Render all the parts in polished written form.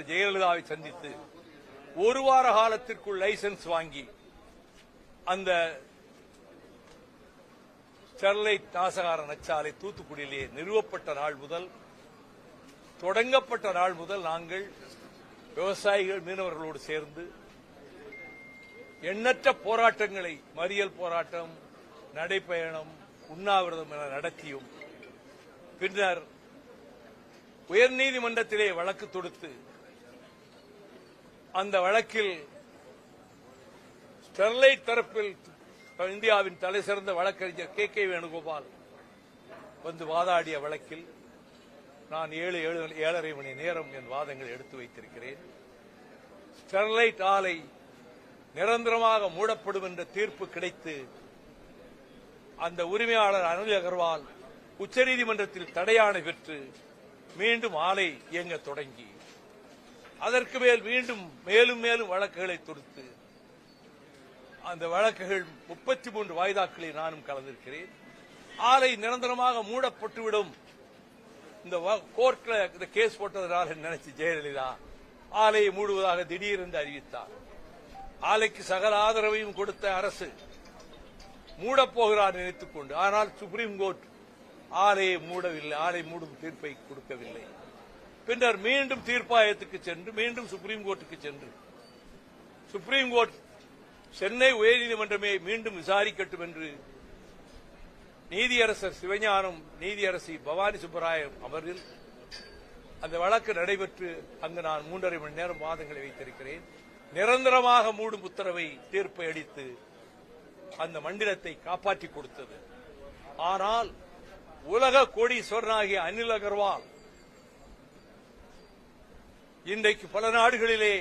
ஜெயலலிதாவை சந்தித்து ஒரு வார காலத்திற்குள் லைசன்ஸ் வாங்கி அந்த ஸ்டெர்லைட் நாசகார நச்சாலை தூத்துக்குடியிலே நிறுவப்பட்ட நாள் முதல் தொடங்கப்பட்ட நாள் முதல் நாங்கள் விவசாயிகள் மீனவர்களோடு சேர்ந்து எண்ணற்ற போராட்டங்களை மறியல் போராட்டம், நடைபயணம், உண்ணாவிரதம் என நடத்தியும் பின்னர் உயர்நீதிமன்றத்திலே வழக்கு தொடுத்து அந்த வழக்கில் ஸ்டெர்லைட் தரப்பில் இந்தியாவின் தலைசிறந்த வழக்கறிஞர் கே வேணுகோபால் வந்து வாதாடிய வழக்கில் நான் 7.5 மணி நேரம் என் வாதங்களை எடுத்து வைத்திருக்கிறேன். ஸ்டெர்லைட் ஆலை நிரந்தரமாக மூடப்படும் என்ற தீர்ப்பு கிடைத்து அந்த உரிமையாளர் அனில் அகர்வால் உச்சநீதிமன்றத்தில் தடையாணை பெற்று மீண்டும் ஆலை இயங்க தொடங்கி அதற்கு மேல் மீண்டும் மேலும் வழக்குகளை தொடுத்து அந்த வழக்குகள் 33 வாய்தாக்களில் நானும் கலந்திருக்கிறேன். ஆலை நிரந்தரமாக மூடப்பட்டுவிடும் இந்த கோர்ட்ல இந்த கேஸ் போட்டதனால் நினைச்சு ஜெயலலிதா ஆலையை மூடுவதாக திடீரென்று அறிவித்தார். ஆலைக்கு சகல ஆதரவையும் கொடுத்த அரசு மூடப்போகிறார் நினைத்துக் கொண்டு, ஆனால் சுப்ரீம் கோர்ட் ஆலையை மூடவில்லை, ஆலை மூடும் தீர்ப்பை கொடுக்கவில்லை. பின்னர் மீண்டும் தீர்ப்பாயத்துக்கு சென்று மீண்டும் சுப்ரீம் கோர்ட்டுக்கு சென்று சுப்ரீம் கோர்ட் சென்னை உயர்நீதிமன்றமே மீண்டும் விசாரிக்கட்டும் என்று நீதியரசர் சிவஞானம், நீதியரசி பவானி சுப்பராயன் அமர்வில் அந்த வழக்கு நடைபெற்று அங்கு நான் 3.5 மணி நேரம் வாதங்களை வைத்திருக்கிறேன். நிரந்தரமாக மூடும் உத்தரவை தீர்ப்பை அளித்து அந்த மண்டிலத்தை காப்பாற்றிக் கொடுத்தது. ஆனால் உலக கோடீஸ்வரனாகிய அனில் அகர்வால் இன்றைக்கு பல நாடுகளிலே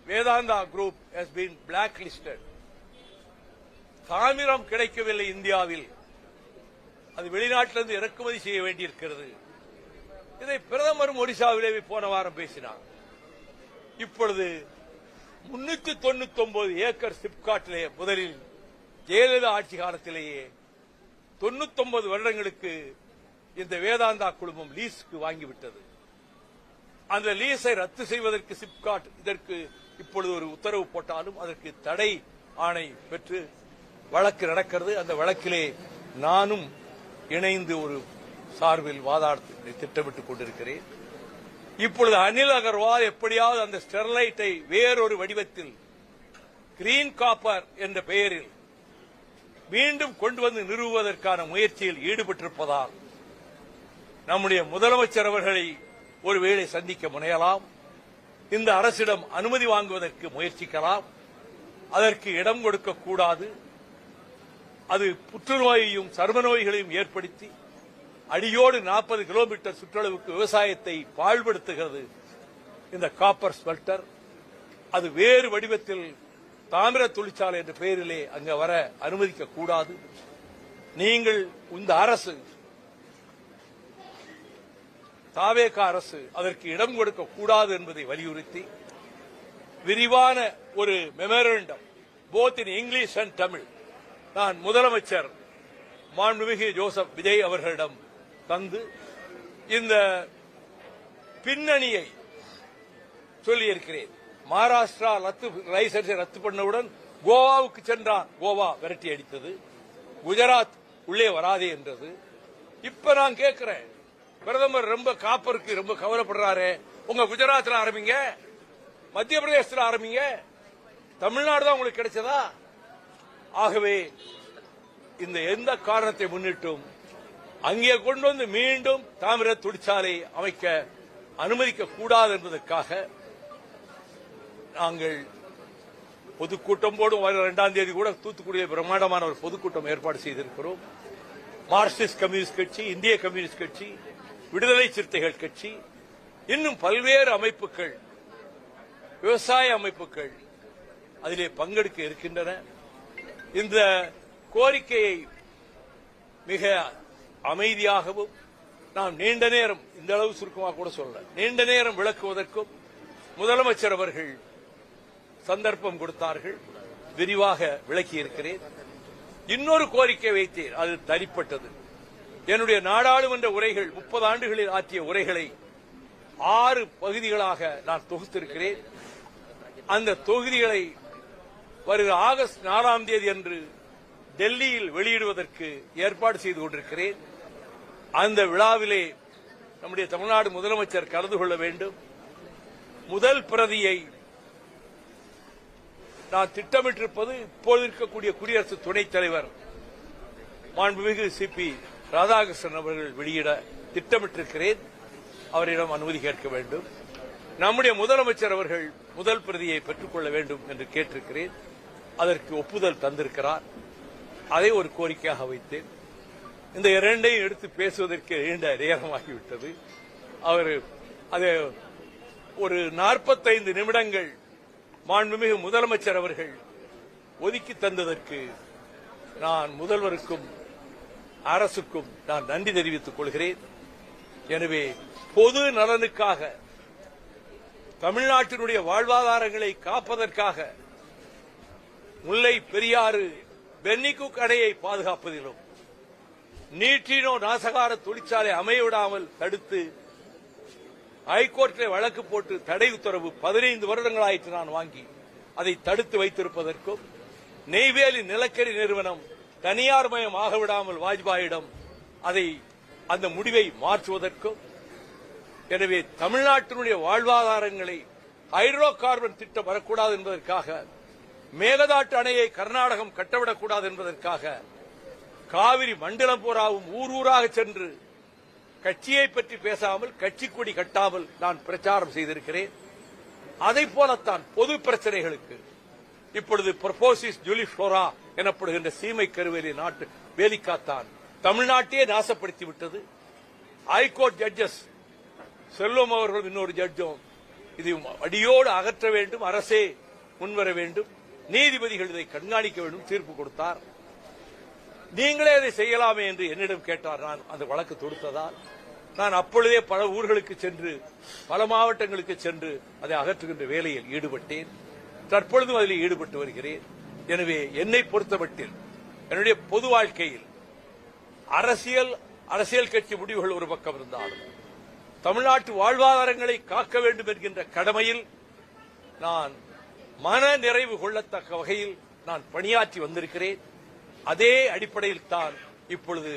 Vedanta group has been blacklisted. தாமிரம் கிடைக்கவில்லை இந்தியாவில், அது வெளிநாட்டிலிருந்து இறக்குமதி செய்ய வேண்டியிருக்கிறது. இதை பிரதமரும் ஒடிசாவிலே போன வாரம் பேசினார். இப்பொழுது 399 ஏக்கர் சிப்காட்டிலே முதலில் ஜெயலலிதா ஆட்சி காலத்திலேயே 99 வருடங்களுக்கு இந்த வேதாந்தா குழுமம் லீஸுக்கு வாங்கிவிட்டது. அந்த லீஸை ரத்து செய்வதற்கு சிப்காட் இதற்கு இப்பொழுது ஒரு உத்தரவு போட்டாலும் அதற்கு தடை ஆணை பெற்று வழக்கு நடக்கிறது. அந்த வழக்கிலே நானும் இணைந்து ஒரு சார்பில் வாதாட திட்டமிட்டுக் கொண்டிருக்கிறேன். இப்பொழுது அனில் அகர்வால் எப்படியாவது அந்த ஸ்டெர்லைட்டை வேறொரு வடிவத்தில் கிரீன் காப்பர் என்ற பெயரில் மீண்டும் கொண்டு வந்து நிறுவுவதற்கான முயற்சியில் ஈடுபட்டிருப்பதால் நம்முடைய முதலமைச்சர் அவர்களை ஒருவேளை சந்திக்க முனையலாம், இந்த அரசிடம் அனுமதி வாங்குவதற்கு முயற்சிக்கலாம். அதற்கு இடம் கொடுக்கக்கூடாது. அது புற்றுநோயையும் சர்ம நோய்களையும் ஏற்படுத்தி அடியோடு 40 கிலோமீட்டர் சுற்றளவுக்கு விவசாயத்தை பாழ்படுத்துகிறது இந்த காப்பர் ஸ்மெல்டர். அது வேறு வடிவத்தில் தாமிர தொழிற்சாலை என்ற பெயரிலே அங்க வர அனுமதிக்க கூடாது. நீங்கள் இந்த அரசு தாவேகா அரசு அதற்கு இடம் கொடுக்க கூடாது என்பதை வலியுறுத்தி விரிவான ஒரு memorandum both in English and Tamil நான் முதலமைச்சர் மாண்புமிகு ஜோசப் விஜய் அவர்களிடம் தந்து இந்த பின்னணியை சொல்லியிருக்கிறேன். மகாராஷ்டிரா லைசன்ஸை ரத்து பண்ணவுடன் கோவாவுக்கு சென்றான், கோவா விரட்டி அடித்தது. குஜராத் உள்ளே வராதே என்றது. இப்ப நான் கேட்கிறேன், பிரதமர் ரொம்ப காப்பருக்கு ரொம்ப கவலைப்படுறாரு, உங்க குஜராத்தில் ஆரம்பிங்க, மத்திய பிரதேசத்தில் ஆரம்பிங்க, தமிழ்நாடு தான் உங்களுக்கு கிடைச்சதா? ஆகவே இந்த எந்த காரணத்தை முன்னிட்டும் அங்கே கொண்டு வந்து மீண்டும் தாமிர தொழிற்சாலை அமைக்க அனுமதிக்க கூடாது என்பதற்காக நாங்கள் பொதுக்கூட்டம் போடும் 2ஆம் தேதி கூட தூத்துக்குடியில் பிரம்மாண்டமான ஒரு பொதுக்கூட்டம் ஏற்பாடு செய்திருக்கிறோம். மார்க்சிஸ்ட் கம்யூனிஸ்ட் கட்சி, இந்திய கம்யூனிஸ்ட் கட்சி, விடுதலை சிறுத்தைகள் கட்சி, இன்னும் பல்வேறு அமைப்புகள், விவசாய அமைப்புகள் அதிலே பங்கெடுக்க இருக்கின்றன. இந்த கோரிக்கையை மிக அமைதியாகவும் நாம் நீண்ட நேரம், இந்த அளவு சுருக்கமாக கூட சொல்ல, நீண்ட நேரம் விளக்குவதற்கும் முதலமைச்சர் அவர்கள் சந்தர்ப்பம் கொடுத்தார்கள். விரிவாக விளக்கியிருக்கிறேன். இன்னொரு கோரிக்கை வைத்தேன், அது தனிப்பட்டது. என்னுடைய நாடாளுமன்ற உரைகள் 30 ஆண்டுகளில் ஆற்றிய உரைகளை 6 பகுதிகளாக நான் தொகுத்திருக்கிறேன். அந்த தொகுதிகளை வருகிற ஆகஸ்ட் 4ஆம் தேதி அன்று டெல்லியில் வெளியிடுவதற்கு ஏற்பாடு செய்து கொண்டிருக்கிறேன். அந்த விழாவிலே நம்முடைய தமிழ்நாடு முதலமைச்சர் கலந்து கொள்ள வேண்டும். முதல் பிரதியை நான் திட்டமிட்டிருப்பது இப்போது இருக்கக்கூடிய குடியரசு துணைத் தலைவர் மாண்புமிகு சிபி ராதாகிருஷ்ணன் அவர்கள் வெளியிட திட்டமிட்டிருக்கிறேன். அவரிடம் அனுமதி கேட்க வேண்டும். நம்முடைய முதலமைச்சர் அவர்கள் முதல் பிரதியை பெற்றுக் கொள்ள வேண்டும் என்று கேட்டிருக்கிறேன். அதற்கு ஒப்புதல் தந்திருக்கிறார். அதை ஒரு கோரிக்கையாக வைத்தேன். இந்த இரண்டையும் எடுத்து பேசுவதற்கு நீண்ட நேரமாகிவிட்டது. அவர் அது ஒரு 45 நிமிடங்கள் மாண்புமிகு முதலமைச்சர் அவர்கள் ஒதுக்கி தந்ததற்கு நான் முதல்வருக்கும் அரசுக்கும் நான் நன்றி தெரிவித்துக் கொள்கிறேன். எனவே பொது நலனுக்காக தமிழ்நாட்டினுடைய வாழ்வாதாரங்களை காப்பதற்காக முல்லை பெரியாறு பென்னிகுக் அணையை பாதுகாப்பதிலும் நீட்டினோ நாசகார தொழிற்சாலை அமையவிடாமல் தடுத்து ஹைகோர்ட்டில் வழக்கு போட்டு தடை உத்தரவு 15 வருடங்களாயிற்று நான் வாங்கி அதை தடுத்து வைத்திருப்பதற்கும் நெய்வேலி நிலக்கரி நிறுவனம் தனியார் மயம் ஆகவிடாமல் வாஜ்பாயிடம் அந்த முடிவை மாற்றுவதற்கும் எனவே தமிழ்நாட்டினுடைய வாழ்வாதாரங்களை ஹைட்ரோ கார்பன் திட்டம் வரக்கூடாது என்பதற்காக மேகதாட்டு அணையை கர்நாடகம் கட்டவிடக்கூடாது என்பதற்காக காவிரி மண்டலம் பூராவும் ஊராக சென்று கட்சியை பற்றி பேசாமல் கட்சி கொடி கட்டாமல் நான் பிரச்சாரம் செய்திருக்கிறேன். அதைப் போலத்தான் பொது பிரச்சனைகளுக்கு இப்பொழுது ப்ரொபோசிஸ் ஜூலிஃப்ளோரா எனப்படுகின்ற சீமை கருவேலி நாட்டு வேலிக்காத்தான் தமிழ்நாட்டையே நாசப்படுத்திவிட்டது. ஹைகோர்ட் ஜட்ஜஸ் செல்வம் அவர்களும் இன்னொரு ஜட்ஜும் இது அடியோடு அகற்ற வேண்டும், அரசே முன்வர வேண்டும், நீதிபதிகள் இதை கண்காணிக்க வேண்டும் தீர்ப்பு கொடுத்தார். நீங்களே அதை செய்யலாமே என்று என்னிடம் கேட்டார். நான் அந்த வழக்கு தொடுத்ததால் நான் அப்பொழுதே பல ஊர்களுக்கு சென்று பல மாவட்டங்களுக்கு சென்று அதை அகற்றுகின்ற வேலையில் ஈடுபட்டேன். தற்பொழுதும் அதில் ஈடுபட்டு வருகிறேன். எனவே என்னை பொறுத்தமட்டில் என்னுடைய பொது வாழ்க்கையில் அரசியல் கட்சி முடிவுகள் ஒரு பக்கம் இருந்தாலும் தமிழ்நாட்டு வாழ்வாதாரங்களை காக்க வேண்டும் என்கின்ற கடமையில் நான் மன நிறைவு கொள்ளத்தக்க வகையில் நான் பணியாற்றி வந்திருக்கிறேன். அதே அடிப்படையில் தான் இப்பொழுது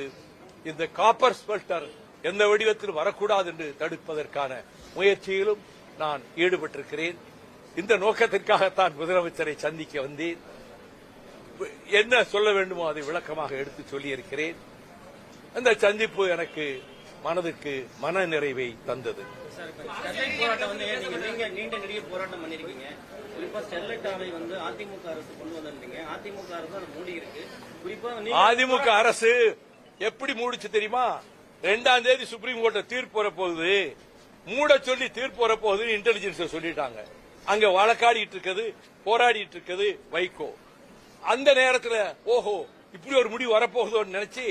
இந்த காப்பர் ஸ்மெல்டர் எந்த வடிவத்தில் வரக்கூடாது என்று தடுப்பதற்கான முயற்சியிலும் நான் ஈடுபட்டிருக்கிறேன். இந்த நோக்கத்திற்காகத்தான் முதலமைச்சரை சந்திக்க வந்தேன். என்ன சொல்ல வேண்டுமோ அதை விளக்கமாக எடுத்து சொல்லியிருக்கிறேன். அந்த சந்திப்பு எனக்கு மனதுக்கு மன நிறைவை தந்தது. நீண்ட நெடிய போராட்டம் பண்ணிருக்கீங்க. குறிப்பா ஸ்டெர்லைட் ஆலை அதிமுக அரசு கொண்டு வந்திருந்தீங்க. அதிமுக அரசு மூடி இருக்கு. குறிப்பா அதிமுக அரசு எப்படி மூடிச்சு தெரியுமா? 2ஆம் தேதி சுப்ரீம் கோர்ட்ல தீர்ப்பு வரப்போகுது, மூட சொல்லி தீர்ப்பு வரப்போகுது இன்டெலிஜென்ஸ் சொல்லிட்டாங்க. அங்க வழக்காடிட்டு இருக்குது, போராடிட்டு இருக்குது வைகோ. அந்த நேரத்தில் ஓஹோ இப்படி ஒரு முடிவு வரப்போகுதோன்னு நினைச்சு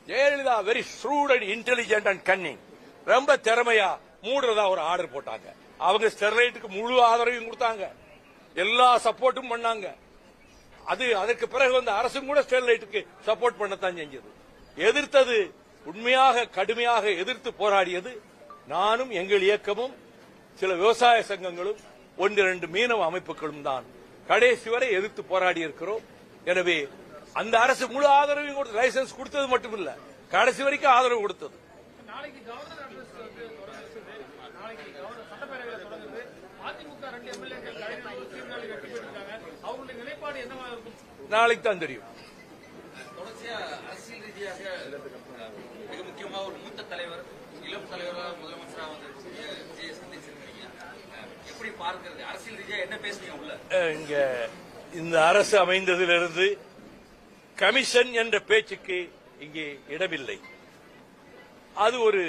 Jayalalithaa very shrewd and intelligent and Canning ரொம்ப திறமையா மூடுறதா ஒரு ஆர்டர் போட்டாங்க. அவங்க ஸ்டெர்லைட்டுக்கு முழு ஆதரவையும் கொடுத்தாங்க, எல்லா சப்போர்ட்டும் பண்ணாங்க. அதற்கு பிறகு அரசும் கூட ஸ்டெர்லைட்டுக்கு சப்போர்ட் பண்ணத்தான் செஞ்சது. எதிர்த்தது உண்மையாக கடுமையாக எதிர்த்து போராடியது நானும் எங்கள் இயக்கமும் சில விவசாய சங்கங்களும் 1-2 மீனவ அமைப்புகளும் தான் கடைசி வரை எதிர்த்து போராடி இருக்கிறோம். எனவே அந்த அரசு முழு ஆதரவையும் கொடுத்து லைசன்ஸ் கொடுத்தது மட்டுமில்ல, கடைசி வரைக்கும் ஆதரவு கொடுத்தது. நாளைக்கு தான் தெரியும். அரசியல் ரீதியாக மிக முக்கியமாக ஒரு மூத்த தலைவர், இளம் தலைவராக முதலமைச்சராக விஜயை சந்திச்சிருக்கீங்க. எப்படி பார்க்கிறது? அரசியல் ரீதியாக என்ன பேசுறீங்க உள்ள? இங்க இந்த அரசு அமைந்ததிலிருந்து கமிஷன் என்ற பேச்சுக்கு இங்கே இடமில்லை. அது ஒரு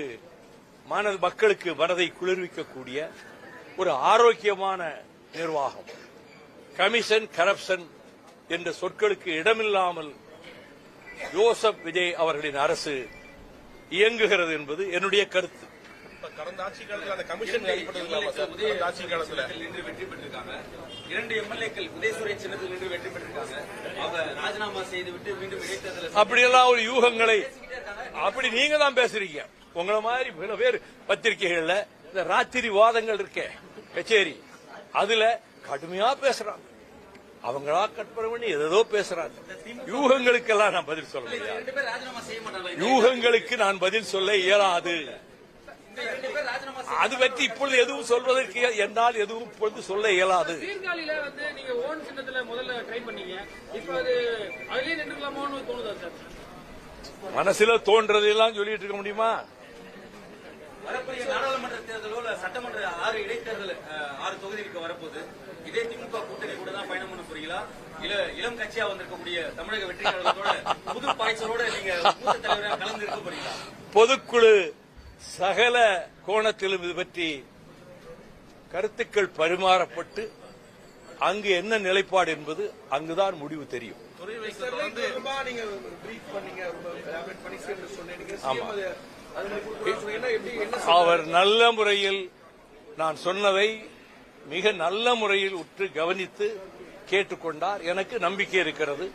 மக்களுக்கு மனதை குளிர்விக்கக்கூடிய ஒரு ஆரோக்கியமான நிர்வாகம். கமிஷன், கரப்ஷன் என்ற சொற்களுக்கு இடமில்லாமல் ஜோசப் விஜய் அவர்களின் அரசு இயங்குகிறது என்பது என்னுடைய கருத்து. கடந்த ஆட்சி காலத்தில் அந்த கமிஷன் ஆட்சி காலத்தில் நின்று வெற்றி பெற்றிருக்காங்க. 2 எம்எல்ஏக்கள் உதயசூரிய சின்னத்தில் நின்று வெற்றி பெற்றிருக்காங்க. அவங்க ராஜினாமா செய்துவிட்டு மீண்டும் இடைத்தேர்தல் அப்படியெல்லாம் ஒரு யூகங்களை அப்படி நீங்க தான் பேசுறீங்க. உங்களை மாதிரி பல பேர் பத்திரிகைகள்ல இந்த ராத்திரி வாதங்கள் இருக்கே கச்சேரி, அதுல கடுமையா பேசுறாங்க. அவங்களா கற்பனை பண்ணி ஏதோ பேசுறாங்க. யூகங்களுக்கெல்லாம் நான் பதில் சொல்ல முடியாது. 2 பேர் ராஜினாமா செய்ய மாட்டாங்களா? யூகங்களுக்கு நான் பதில் சொல்ல இயலாது. இந்த 2 பேர் ராஜினாமா அது பற்றி இப்பொழுது எதுவும் சொல்வதற்கு என்னால் எதுவும் இப்பொழுது சொல்ல இயலாது. சீர்காழியில வந்து நீங்க ஓன் சின்னத்துல முதல்ல ட்ரை பண்ணீங்க, இப்ப அது அதுலயே நின்றுக்கலாமோன்னு தோணுதா சார்? மனசுல தோன்றதெல்லாம் சொல்லிட்டு இருக்க முடியுமா? வரக்கூடிய நாடாளுமன்ற தேர்தலோ சட்டமன்ற 6 இடைத்தேர்தல் 6 தொகுதிக்கு வரப்போகுது. இதே திமுக கூட்டணி கூட தான் பயணம் பண்ண போறீங்களா? இல்ல இளம் கட்சியா வந்திருக்கக்கூடிய தமிழக வெற்றி கழகத்தோட புது பாய்ச்சலோட நீங்க மூத்த தலைவராக கலந்து இருக்க போறீங்களா? பொதுக்குழு சகல கோணத்திலும் இது பற்றி கருத்துக்கள் பரிமாறப்பட்டு அங்கு என்ன நிலைப்பாடு என்பது அங்குதான் முடிவு தெரியும். நீங்க பிரீஃப் பண்ணீங்க, elaborate பண்ணி சொன்னீங்க. ஆமா. அதுல கொடுக்கணும் என்ன அவர் நல்ல முறையில் நான் சொன்னதை மிக நல்ல முறையில் உற்று கவனித்து கேட்டுக்கொண்டார். எனக்கு நம்பிக்கை இருக்கிறது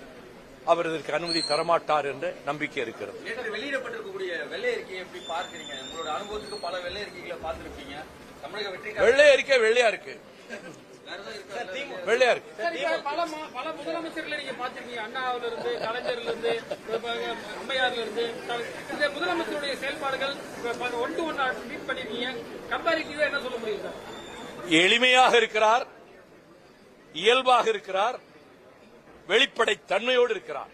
அவர் இதற்கு அனுமதி தரமாட்டார் என்ற நம்பிக்கை இருக்கிறது. நேற்று வெளியிடப்பட்டிருக்கக்கூடிய வெள்ளை அறிக்கையை எப்படி பார்க்கிறீங்க? உங்களோட அனுபவத்துக்கு பல வெள்ளை அறிக்கைகளை பார்த்திருப்பீங்க. தமிழக வெற்றி கழகம் வெள்ளை அறிக்கை வெள்ளையா இருக்கு, வேற ஏதாவது இருக்கா? வெள்ளையா இருக்கு. சார், இப்ப பல முதலமைச்சர்களை நீங்க பாத்திருக்கீங்க. அண்ணாவில இருந்து, கலைஞர்ல இருந்து, அம்மையார்ல இருந்து, இந்த முதலமைச்சருடைய செயல்பாடுகள் ஒன் டு ஒன் மீட் பண்ணிருக்கீங்க. கம்பேரிட்டிவா என்ன சொல்ல முடியும் சார்? எளிமையாக இருக்கிறார், இயல்பாக இருக்கிறார், வெளிப்படை தன்மையோடு இருக்கிறார்.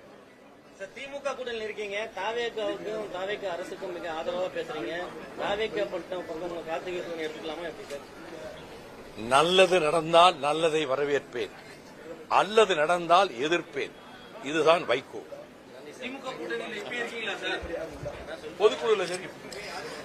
சார், திமுக கூட்டணியில் இருக்கீங்க. தாவேக்காவுக்கும் தாவேக்கா அரசுக்கும் மிக ஆதரவா பேசுறீங்க. தாவேக்கா பக்கம் கார்த்திகை எடுத்துக்கலாமா எப்படி சார்? நல்லது நடந்தால் நல்லதை வரவேற்பேன், அல்லது நடந்தால் எதிர்ப்பேன். இதுதான் வைகோ. திமுக கூட்டணியில் இப்ப இருக்கீங்களா சார்? பொதுக்குழுல தெரியும்.